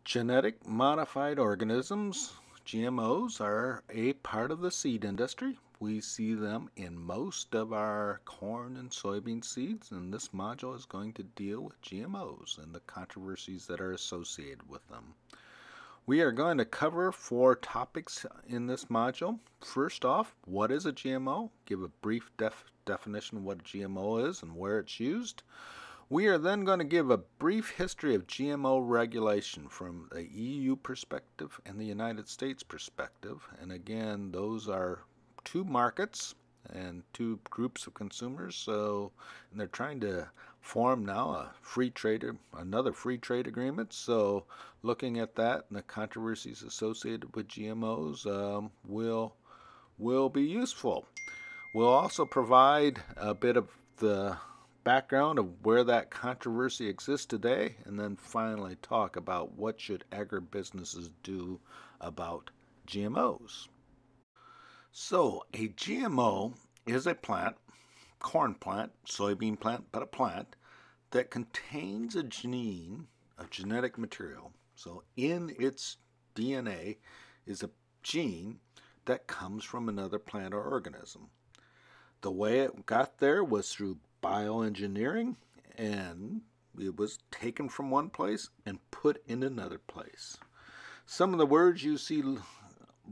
Genetic modified organisms, GMOs, are a part of the seed industry. We see them in most of our corn and soybean seeds, and this module is going to deal with GMOs and the controversies that are associated with them. We are going to cover 4 topics in this module. First off, what is a GMO? Give a brief definition of what a GMO is and where it's used. We are then going to give a brief history of GMO regulation from the EU perspective and the United States perspective. And again, those are 2 markets and 2 groups of consumers. And they're trying to form now another free trade agreement. So looking at that and the controversies associated with GMOs will be useful. We'll also provide a bit of the background of where that controversy exists today, and then finally talk about what should agribusinesses do about GMOs. So a GMO is a plant, corn plant, soybean plant, but a plant that contains a gene of genetic material. So in its DNA is a gene that comes from another plant or organism. The way it got there was through bioengineering, and it was taken from one place and put in another place. Some of the words you see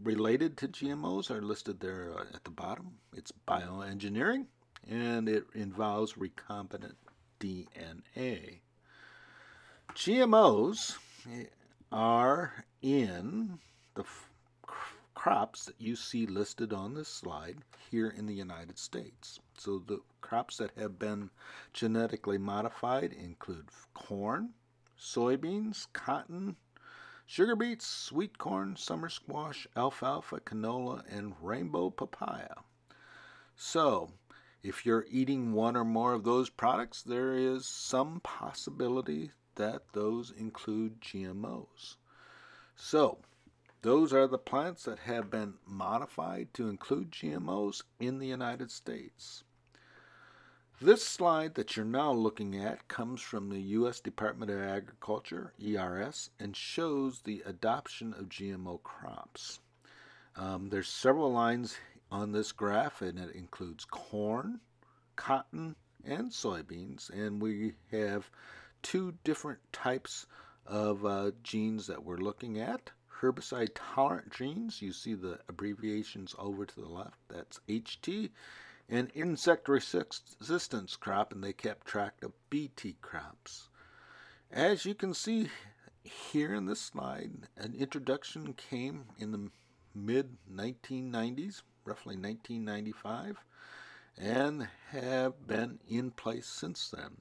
related to GMOs are listed there at the bottom. It's bioengineering, and it involves recombinant DNA. GMOs are in the crops that you see listed on this slide here in the United States. So the crops that have been genetically modified include corn, soybeans, cotton, sugar beets, sweet corn, summer squash, alfalfa, canola, and rainbow papaya. So if you're eating one or more of those products, there is some possibility that those include GMOs. So those are the plants that have been modified to include GMOs in the United States. This slide that you're now looking at comes from the U.S. Department of Agriculture, ERS, and shows the adoption of GMO crops. There's several lines on this graph, and it includes corn, cotton, and soybeans, and we have 2 different types of genes that we're looking at. Herbicide-tolerant genes, you see the abbreviations over to the left, that's HT, and insect resistance crop, and they kept track of BT crops. As you can see here in this slide, an introduction came in the mid-1990s, roughly 1995, and have been in place since then.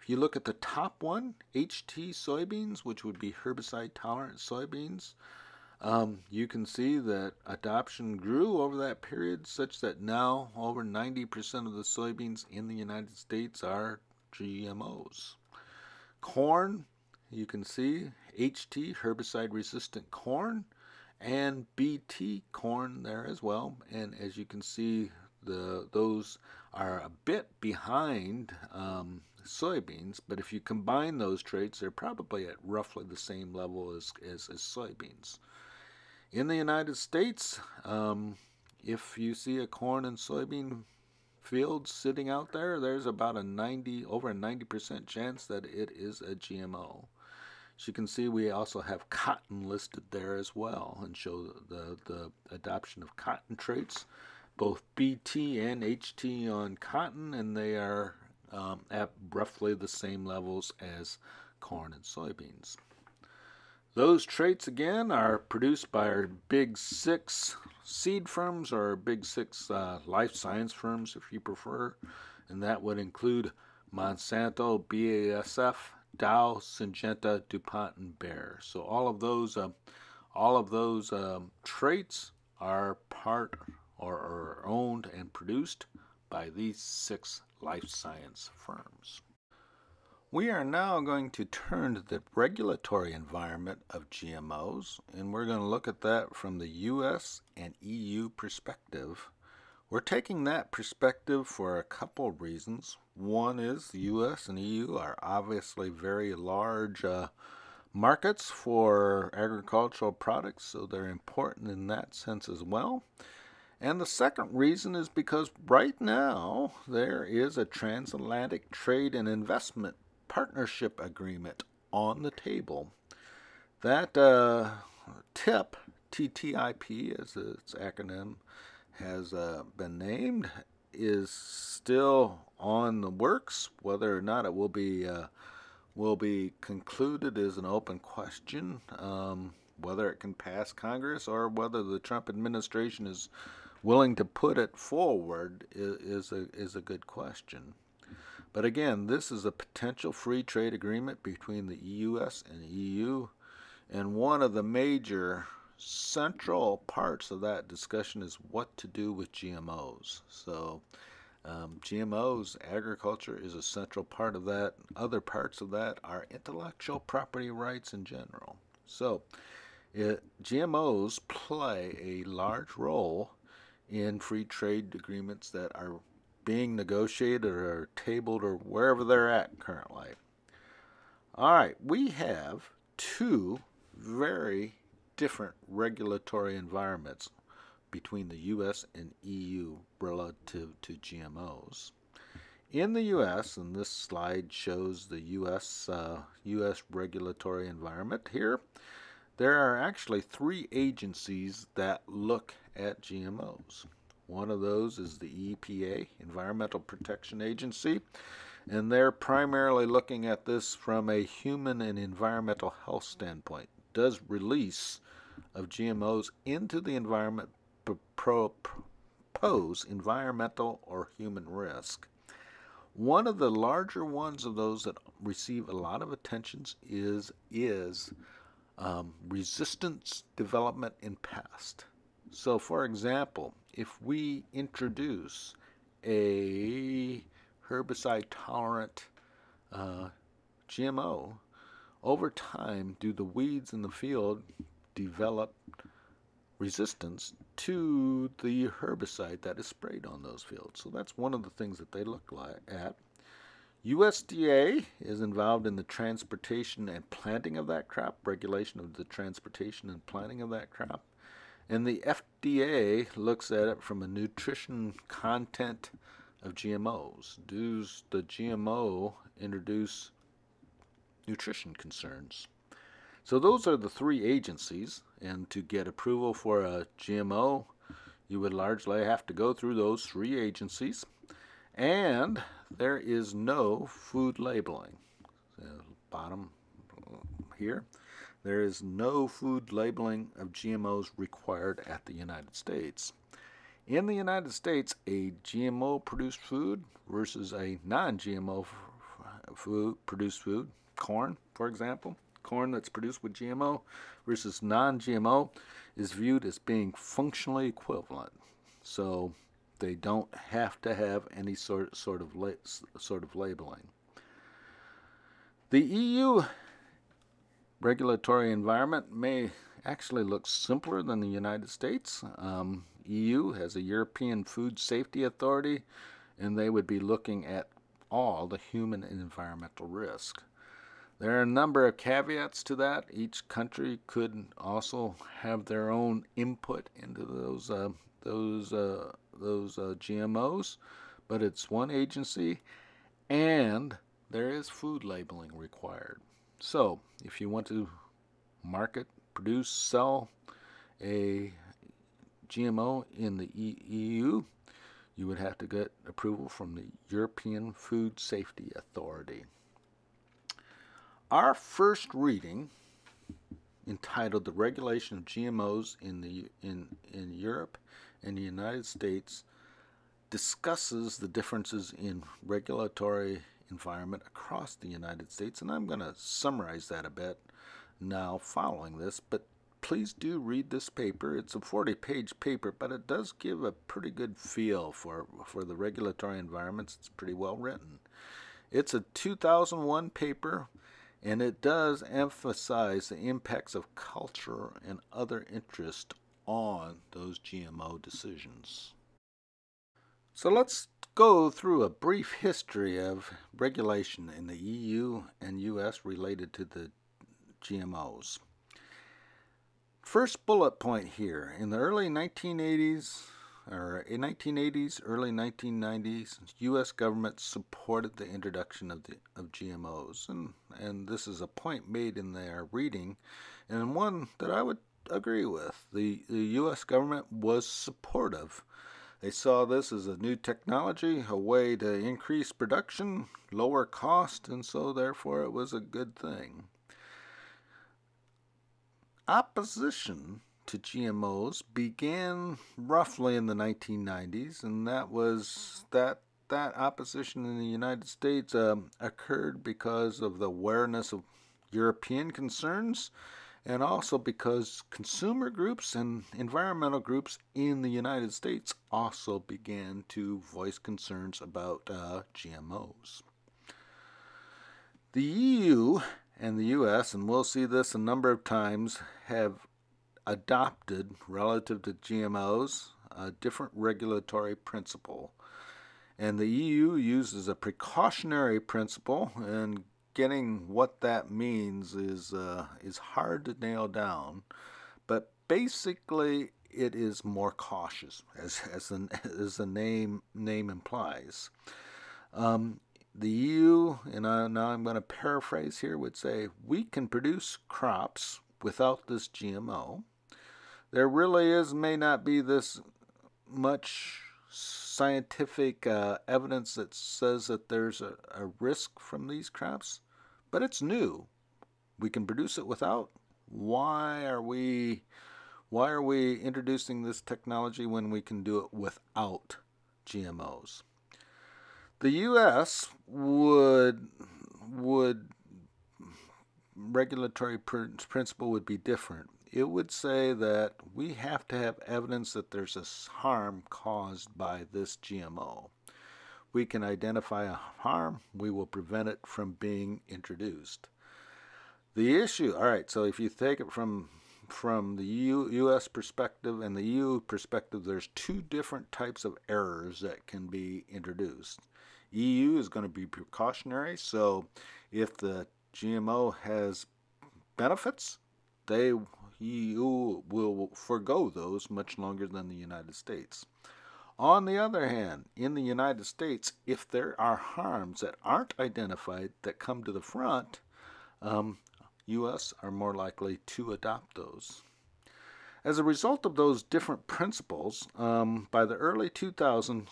If you look at the top one, HT soybeans, which would be herbicide-tolerant soybeans, you can see that adoption grew over that period such that now over 90% of the soybeans in the United States are GMOs. Corn, you can see HT, herbicide-resistant corn, and BT corn there as well. And as you can see, those are a bit behind soybeans, but if you combine those traits, they're probably at roughly the same level as soybeans. In the United States, if you see a corn and soybean field sitting out there, there's about over a 90% chance that it is a GMO. As you can see, we also have cotton listed there as well, and show the adoption of cotton traits, both BT and HT on cotton, and they are at roughly the same levels as corn and soybeans. Those traits, again, are produced by our big 6 seed firms, or our big 6 life science firms, if you prefer, and that would include Monsanto, BASF, Dow, Syngenta, DuPont, and Bayer. So all of those traits are part or are owned and produced by these 6 life science firms. We are now going to turn to the regulatory environment of GMOs, and we're going to look at that from the US and EU perspective. We're taking that perspective for a couple of reasons. One is the US and EU are obviously very large markets for agricultural products, so they're important in that sense as well. And the second reason is because right now there is a transatlantic trade and investment partnership agreement on the table. That TIP, TTIP as its acronym has been named, is still on the works. Whether or not it will be concluded is an open question. Whether it can pass Congress or whether the Trump administration is willing to put it forward is a good question. But again, this is a potential free trade agreement between the U.S. and the EU, and one of the major central parts of that discussion is what to do with GMOs. So GMOs, agriculture is a central part of that. Other parts of that are intellectual property rights in general. So GMOs play a large role in free trade agreements that are being negotiated or tabled or wherever they're at currently. All right, we have two very different regulatory environments between the U.S. and EU relative to GMOs. In the U.S., and this slide shows the U.S. regulatory environment here, there are actually three agencies that look at GMOs. One of those is the EPA, Environmental Protection Agency, and they're primarily looking at this from a human and environmental health standpoint. Does release of GMOs into the environment pose environmental or human risk? One of the larger ones of those that receive a lot of attention is resistance development in pest. So, for example, if we introduce a herbicide-tolerant GMO, over time, do the weeds in the field develop resistance to the herbicide that is sprayed on those fields? So that's one of the things that they look at. USDA is involved in the transportation and planting of that crop, regulation of the transportation and planting of that crop. And the FDA looks at it from a nutrition content of GMOs. Does the GMO introduce nutrition concerns? So those are the three agencies, and to get approval for a GMO, you would largely have to go through those three agencies. And there is no food labeling. Bottom here, there is no food labeling of GMOs required at the United States. In the United States, a GMO-produced food versus a non-GMO produced food, corn, for example, corn that's produced with GMO versus non-GMO, is viewed as being functionally equivalent. So they don't have to have any sort of labeling. The EU regulatory environment may actually look simpler than the United States. EU has a European Food Safety Authority, and they would be looking at all the human and environmental risk. There are a number of caveats to that. Each country could also have their own input into those GMOs, but it's one agency, and there is food labeling required. So if you want to market, produce, sell a GMO in the EU, you would have to get approval from the European Food Safety Authority. Our first reading, entitled "The Regulation of GMOs in Europe and the United States," discusses the differences in regulatory environment across the United States, and I'm going to summarize that a bit now following this, but please do read this paper. It's a 40-page paper, but it does give a pretty good feel for the regulatory environments. It's pretty well written. It's a 2001 paper, and it does emphasize the impacts of culture and other interest on those GMO decisions. So let's go through a brief history of regulation in the EU and US related to the GMOs. First bullet point here, in the early 1980s, early 1990s, U.S. government supported the introduction of GMOs, and this is a point made in their reading, and one that I would agree with. The U.S. government was supportive. They saw this as a new technology, a way to increase production, lower cost, and so therefore it was a good thing. Opposition to GMOs began roughly in the 1990s, and that opposition in the United States occurred because of the awareness of European concerns, and also because consumer groups and environmental groups in the United States also began to voice concerns about GMOs. The EU and the U.S., and we'll see this a number of times, have adopted, relative to GMOs, a different regulatory principle. And the EU uses a precautionary principle, and getting what that means is hard to nail down. But basically, it is more cautious, as the name implies. The EU, and now I'm going to paraphrase here, would say, we can produce crops without this GMO. There really may not be this much scientific evidence that says that there's a risk from these crops, but it's new. We can produce it without. Why are we introducing this technology when we can do it without GMOs? The U.S. would regulatory principle would be different. It would say that we have to have evidence that there's a harm caused by this GMO. We can identify a harm, we will prevent it from being introduced. The issue, all right, so if you take it from the U.S. perspective and the EU perspective, there's two different types of errors that can be introduced. EU is going to be precautionary, so if the GMO has benefits, EU will forego those much longer than the United States. On the other hand, in the United States, if there are harms that aren't identified that come to the front, U.S. are more likely to adopt those. As a result of those different principles, by the early 2000s,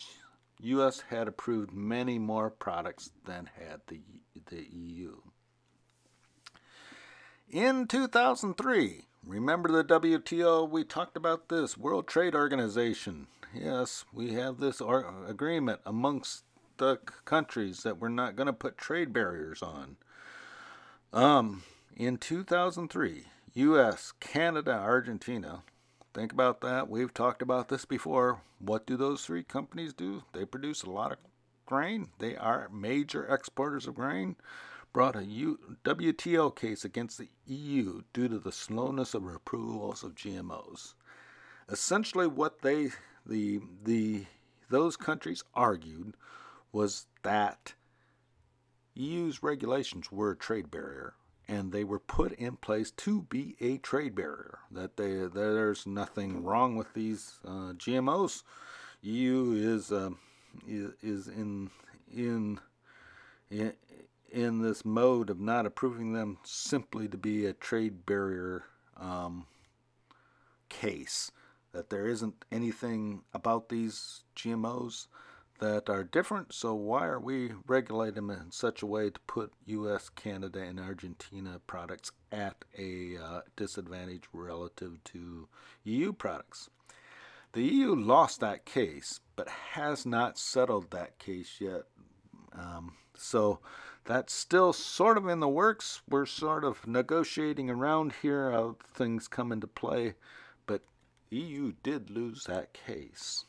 U.S. had approved many more products than had the EU. In 2003, remember the WTO? We talked about this, World Trade Organization. Yes, we have this agreement amongst the countries that we're not going to put trade barriers on. In 2003, U.S., Canada, Argentina, think about that. We've talked about this before. What do those three companies do? They produce a lot of grain. They are major exporters of grain. Brought a WTO case against the EU due to the slowness of approvals of GMOs. Essentially, what those countries argued was that EU's regulations were a trade barrier, and they were put in place to be a trade barrier. That there's nothing wrong with these GMOs. EU is in this mode of not approving them simply to be a trade barrier case. That there isn't anything about these GMOs that are different, so why are we regulating them in such a way to put U.S., Canada, and Argentina products at a disadvantage relative to EU products? The EU lost that case, but has not settled that case yet. So that's still sort of in the works. We're sort of negotiating around here how things come into play, but EU did lose that case.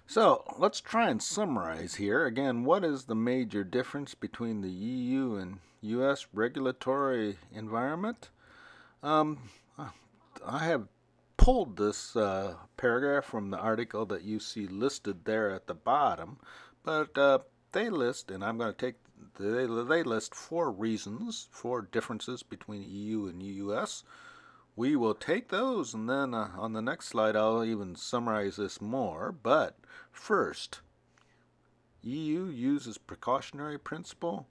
So let's try and summarize here. Again, what is the major difference between the EU and U.S. regulatory environment? I have pulled this paragraph from the article that you see listed there at the bottom, but they list, and I'm going to take they list 4 reasons, 4 differences between EU and US. We will take those, and then on the next slide I'll even summarize this more. But first, EU uses precautionary principle,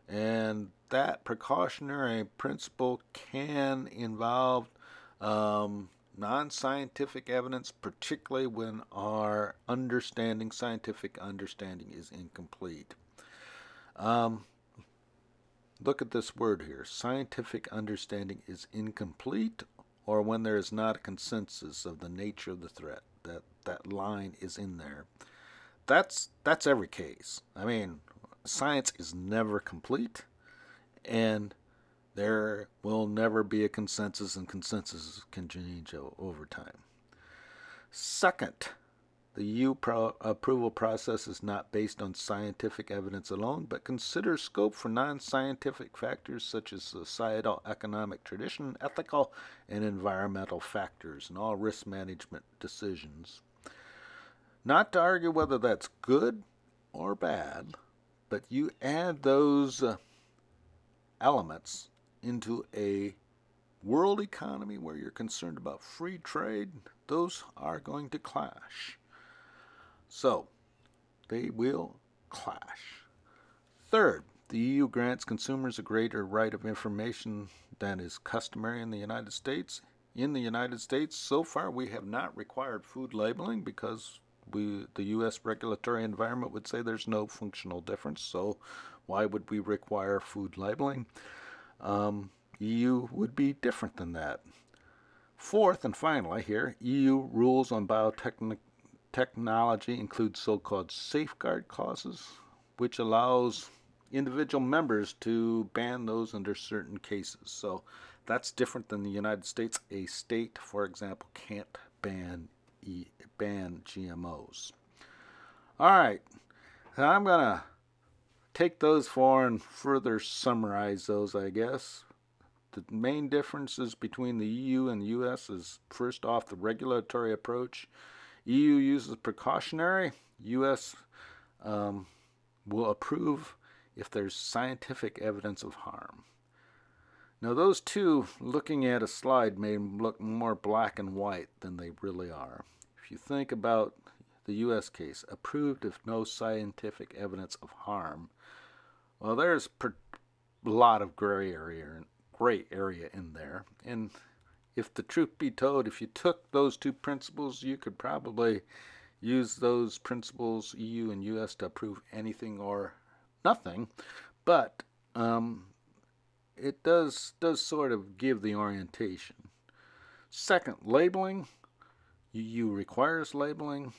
and that precautionary principle can involve non-scientific evidence, particularly when our scientific understanding is incomplete. Look at this word here. Scientific understanding is incomplete, or when there is not a consensus of the nature of the threat. That line is in there. That's every case. I mean, science is never complete, and there will never be a consensus, and consensus can change over time. Second, the EU approval process is not based on scientific evidence alone, but considers scope for non-scientific factors such as societal, economic tradition, ethical, and environmental factors in all risk management decisions. Not to argue whether that's good or bad, but you add those elements into a world economy where you're concerned about free trade, those are going to clash. So, they will clash. Third, the EU grants consumers a greater right of information than is customary in the United States. In the United States, so far we have not required food labeling because the U.S. regulatory environment would say there's no functional difference, so why would we require food labeling? EU would be different than that. Fourth and finally here, EU rules on biotechnology include so-called safeguard clauses, which allows individual members to ban those under certain cases. So that's different than the United States. A state, for example, can't ban GMOs. All right, now I'm going to take those 4 and further summarize those, I guess. The main differences between the EU and the US is, first off, the regulatory approach. EU uses precautionary. US will approve if there's scientific evidence of harm. Now those two, looking at a slide, may look more black and white than they really are. If you think about the US case, approved if no scientific evidence of harm, well, there's a lot of gray area in there. And if the truth be told, if you took those 2 principles, you could probably use those principles, EU and US, to approve anything or nothing. But it does sort of give the orientation. Second, labeling. EU requires labeling.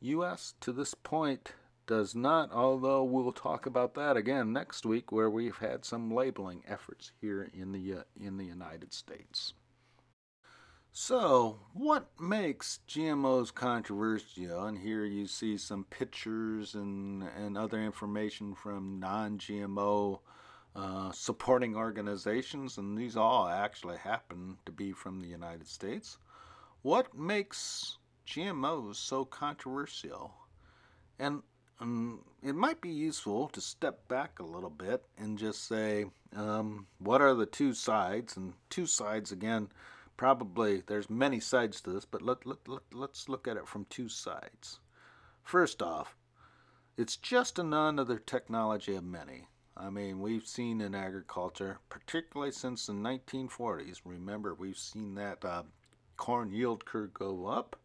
US, to this point, does not, although we'll talk about that again next week, where we've had some labeling efforts here in the United States. So, what makes GMOs controversial? And here you see some pictures and other information from non-GMO supporting organizations, and these all actually happen to be from the United States. What makes GMOs so controversial? And it might be useful to step back a little bit and just say, what are the 2 sides? And 2 sides, again, probably there's many sides to this, but let's look at it from 2 sides. First off, it's just another technology of many. I mean, we've seen in agriculture, particularly since the 1940s, remember, we've seen that corn yield curve go up.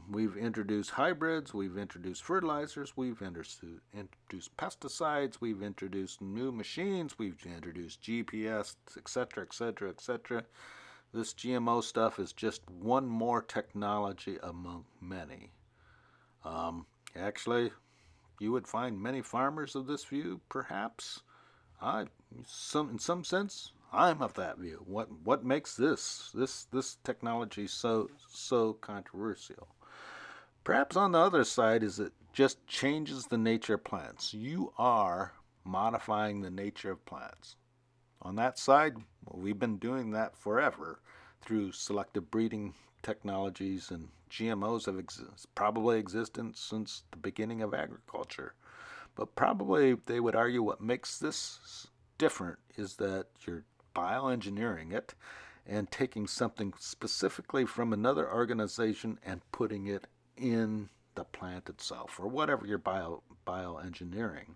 We've introduced hybrids, we've introduced fertilizers, we've introduced pesticides, we've introduced new machines, we've introduced GPS, etc., etc., etc. This GMO stuff is just one more technology among many. Actually, you would find many farmers of this view, perhaps. In some sense, I'm of that view. What makes this technology so controversial? Perhaps on the other side is it just changes the nature of plants. You are modifying the nature of plants. On that side, well, we've been doing that forever through selective breeding technologies, and GMOs have probably existed since the beginning of agriculture. But probably they would argue what makes this different is that you're bioengineering it and taking something specifically from another organization and putting it in the plant itself, or whatever you're bioengineering.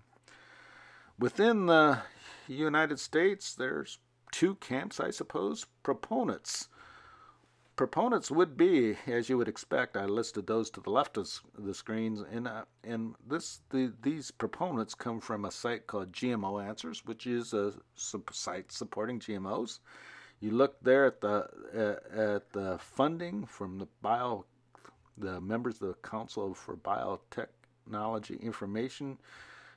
Within the United States, there's two camps, I suppose. Proponents would be, as you would expect, I listed those to the left of the screens, and these proponents come from a site called GMO Answers, which is a site supporting GMOs. You look there at the funding from the members of the Council for Biotechnology Information,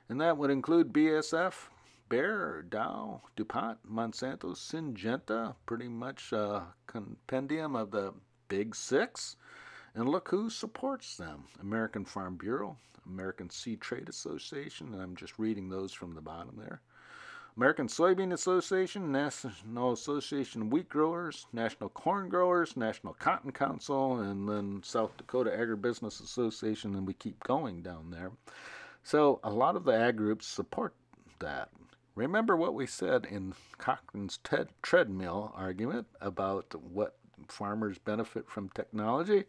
and that would include BASF, Bayer, Dow, DuPont, Monsanto, Syngenta, pretty much a compendium of the big six. And look who supports them. American Farm Bureau, American Seed Trade Association, and I'm just reading those from the bottom there. American Soybean Association, National Association of Wheat Growers, National Corn Growers, National Cotton Council, and then South Dakota Agribusiness Association, and we keep going down there. So a lot of the ag groups support that. Remember what we said in Cochran's treadmill argument about what farmers benefit from technology.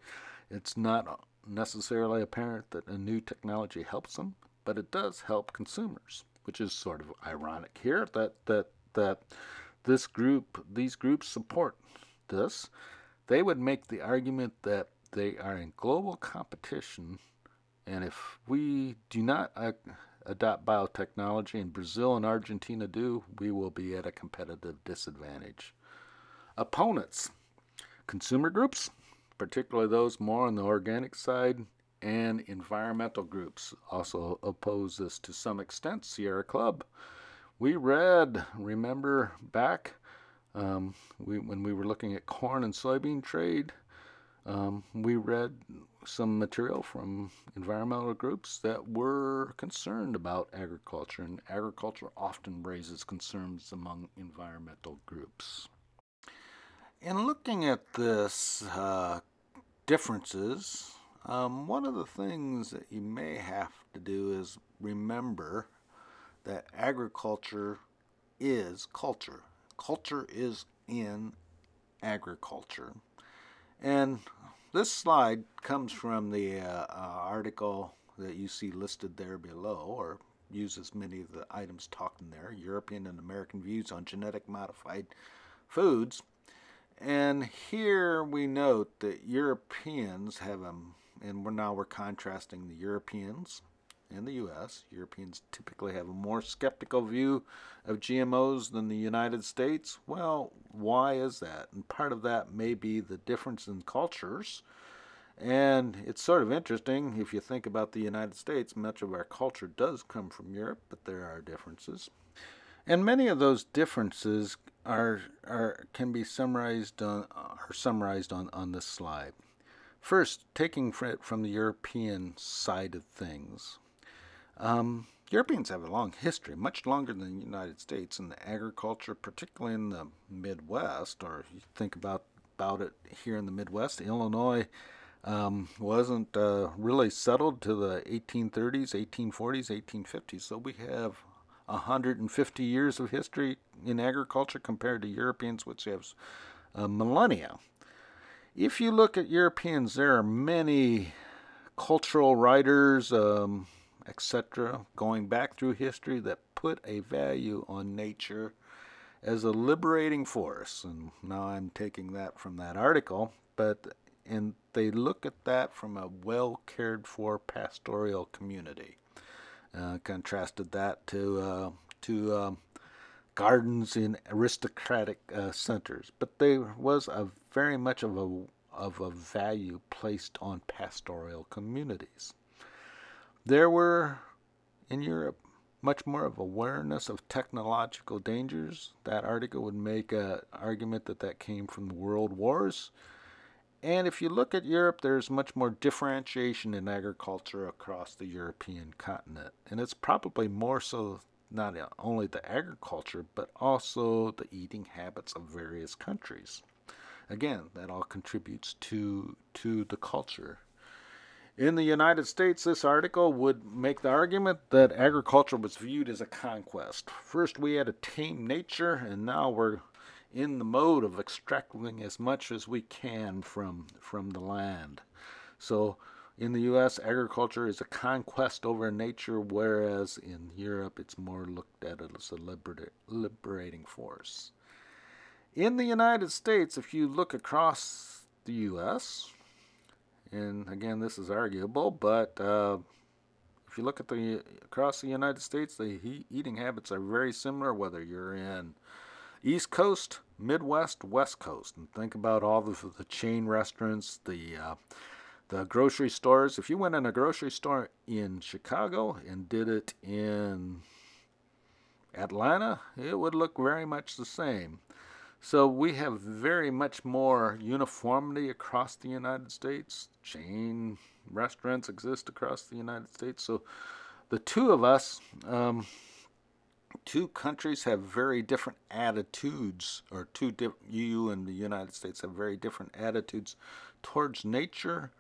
It's not necessarily apparent that a new technology helps them, but it does help consumers, which is sort of ironic here that these groups support this. They would make the argument that they are in global competition, and if we do not adopt biotechnology and Brazil and Argentina do, we will be at a competitive disadvantage. Opponents, consumer groups, particularly those more on the organic side, and environmental groups also oppose this to some extent. Sierra Club. We read, remember back when we were looking at corn and soybean trade, we read some material from environmental groups that were concerned about agriculture, and agriculture often raises concerns among environmental groups. In looking at this differences, one of the things that you may have to do is remember that agriculture is culture. Culture is in agriculture. And this slide comes from the article that you see listed there below, or uses many of the items talked in there, European and American Views on Genetic Modified Foods. And here we note that Europeans have and we're contrasting the Europeans and the U.S. Europeans typically have a more skeptical view of GMOs than the United States. Well, why is that? And part of that may be the difference in cultures. And it's sort of interesting if you think about the United States, much of our culture does come from Europe, but there are differences. And many of those differences can be summarized on this slide. First, taking it from the European side of things. Europeans have a long history, much longer than the United States, in the agriculture, particularly in the Midwest, or you think about it here in the Midwest. Illinois wasn't really settled to the 1830s, 1840s, 1850s, so we have 150 years of history in agriculture compared to Europeans, which have millennia. If you look at Europeans, there are many cultural writers, etc., going back through history that put a value on nature as a liberating force. And now I'm taking that from that article, and they look at that from a well cared for pastoral community. Contrasted that to gardens in aristocratic centers, but there was very much of a value placed on pastoral communities. There were in Europe much more of awareness of technological dangers. That article would make an argument that came from the world wars. And if you look at Europe, there's much more differentiation in agriculture across the European continent. And it's probably more so not only the agriculture, but also the eating habits of various countries. Again, that all contributes to the culture. In the United States, this article would make the argument that agriculture was viewed as a conquest. First, we had to tame nature, and now we're in the mode of extracting as much as we can from the land. So, in the U.S., agriculture is a conquest over nature, whereas in Europe, it's more looked at as a liberating force. In the United States, if you look across the U.S., and again, this is arguable, but if you look at across the United States, the eating habits are very similar, whether you're in East Coast, Midwest, West Coast, and think about all the chain restaurants, the grocery stores. If you went in a grocery store in Chicago and did it in Atlanta, it would look very much the same. So we have very much more uniformity across the United States. Chain restaurants exist across the United States. So the two of us, two countries have very different attitudes, or you and the United States have very different attitudes towards nature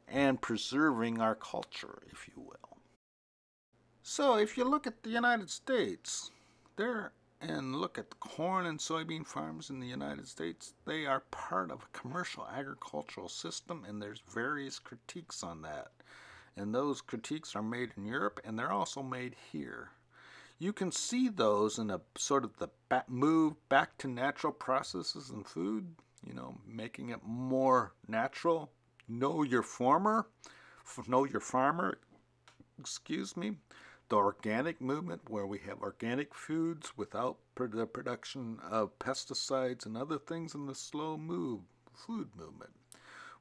and preserving our culture, if you will. So if you look at the United States, and look at the corn and soybean farms in the United States, they are part of a commercial agricultural system, and there's various critiques on that. And those critiques are made in Europe, and they're also made here. You can see those in a sort of the move back to natural processes in food, making it more natural. Know your farmer, excuse me. The organic movement, where we have organic foods without the production of pesticides and other things, in the slow food movement.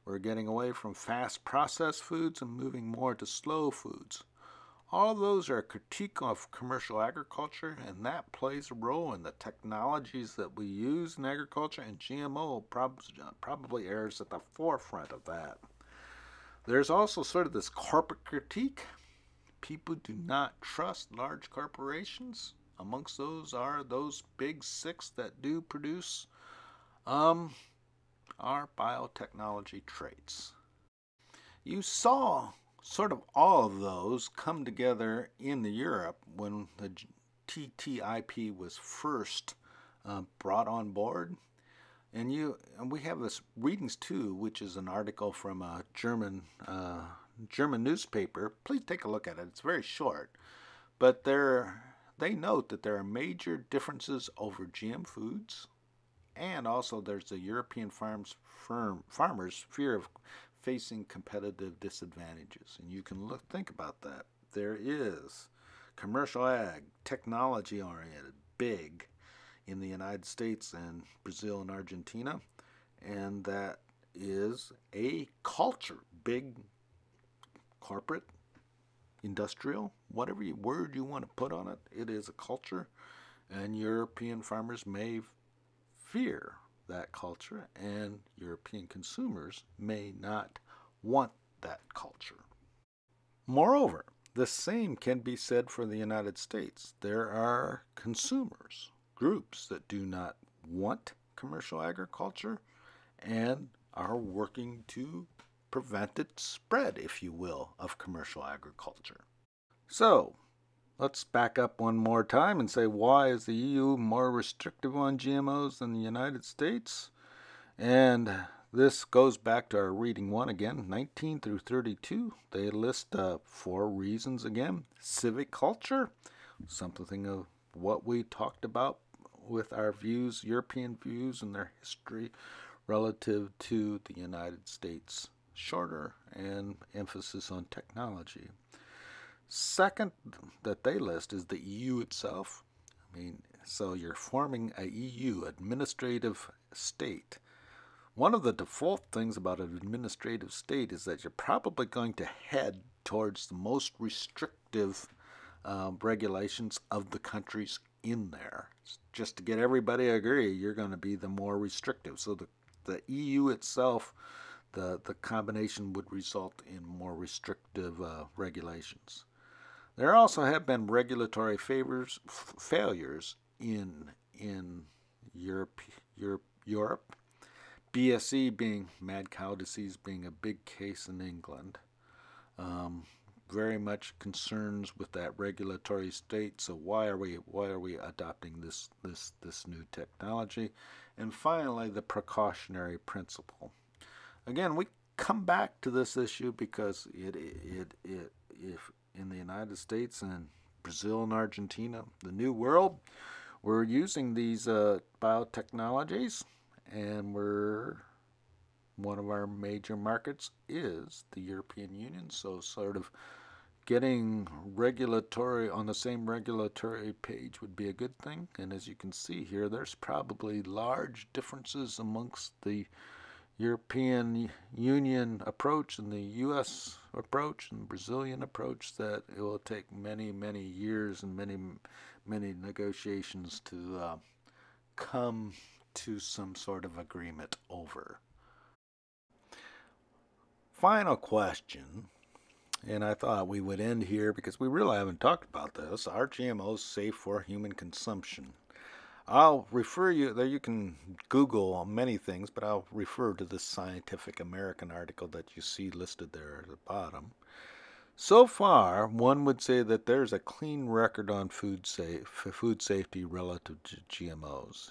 We're getting away from fast processed foods and moving more to slow foods. All those are a critique of commercial agriculture, and that plays a role in the technologies that we use in agriculture, and GMO probably errs at the forefront of that. There's also sort of this corporate critique. People do not trust large corporations. Amongst those are those big six that do produce our biotechnology traits. You saw sort of all of those come together in Europe when the TTIP was first brought on board. And we have this Readings 2, which is an article from a German newspaper. Please take a look at it. It's very short. But they note that there are major differences over GM foods, and also there's the European farmers' fear of facing competitive disadvantages. And you can think about that. There is commercial ag, technology-oriented, big, in the United States and Brazil and Argentina, and that is a culture, big, corporate, industrial, whatever word you want to put on it, it is a culture, and European farmers may fear that culture, and European consumers may not want that culture. Moreover, the same can be said for the United States. There are consumers, groups that do not want commercial agriculture and are working to prevent its spread, if you will, of commercial agriculture. So, let's back up one more time and say, why is the EU more restrictive on GMOs than the United States? And this goes back to our reading 1 again, 19 through 32. They list 4 reasons again. Civic culture, something of what we talked about with our views, European views and their history relative to the United States. Shorter and emphasis on technology. Second that they list is the EU itself. So you're forming a EU, administrative state. One of the default things about an administrative state is that you're probably going to head towards the most restrictive regulations of the countries in there. Just to get everybody to agree, you're going to be the more restrictive. So the EU itself, the combination would result in more restrictive regulations. There also have been regulatory failures in Europe. BSE being mad cow disease being a big case in England. very much concerns with that regulatory state. So why are we adopting this new technology? And finally, the precautionary principle. Again, we come back to this issue because if in the United States and Brazil and Argentina, the New World, we're using these biotechnologies, and one of our major markets is the European Union. So sort of getting regulatory on the same regulatory page would be a good thing. And as you can see here, there's probably large differences amongst the European Union approach and the U.S. approach and Brazilian approach that it will take many, many years and many negotiations to come to some sort of agreement over. Final question, and I thought we would end here because we really haven't talked about this. Are GMOs safe for human consumption? I'll refer you, there you can Google many things, but I'll refer to this Scientific American article that you see listed there at the bottom. So far, one would say that there's a clean record on food safety relative to GMOs.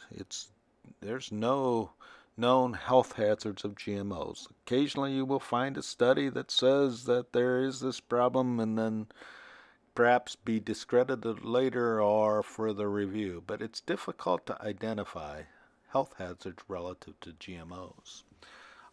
There's no known health hazards of GMOs. Occasionally you will find a study that says that there is this problem and then perhaps be discredited later or further review, but it's difficult to identify health hazards relative to GMOs.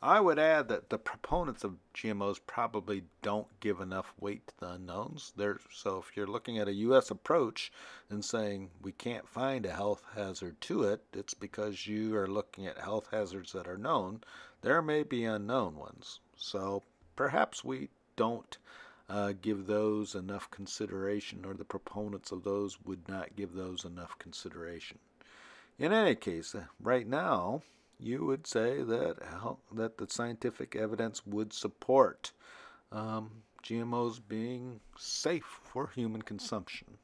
I would add that the proponents of GMOs probably don't give enough weight to the unknowns. So if you're looking at a U.S. approach and saying we can't find a health hazard to it, it's because you are looking at health hazards that are known. There may be unknown ones. So perhaps we don't give those enough consideration, or the proponents of those would not give those enough consideration. In any case, right now, you would say that the scientific evidence would support GMOs being safe for human consumption.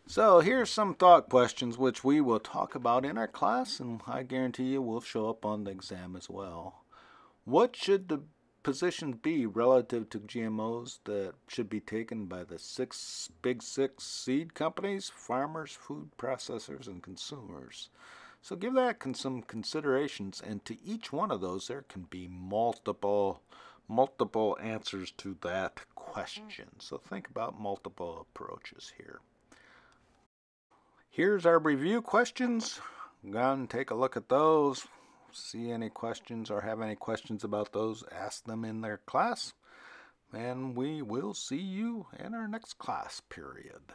So here's some thought questions which we will talk about in our class, and I guarantee you will show up on the exam as well. What should the positions be relative to GMOs that should be taken by the big six seed companies, farmers, food processors, and consumers? So give that some considerations, and to each one of those there can be multiple answers to that question. So think about multiple approaches here. Here's our review questions. Go and take a look at those. See any questions or have any questions about those, ask them in their class. And we will see you in our next class period.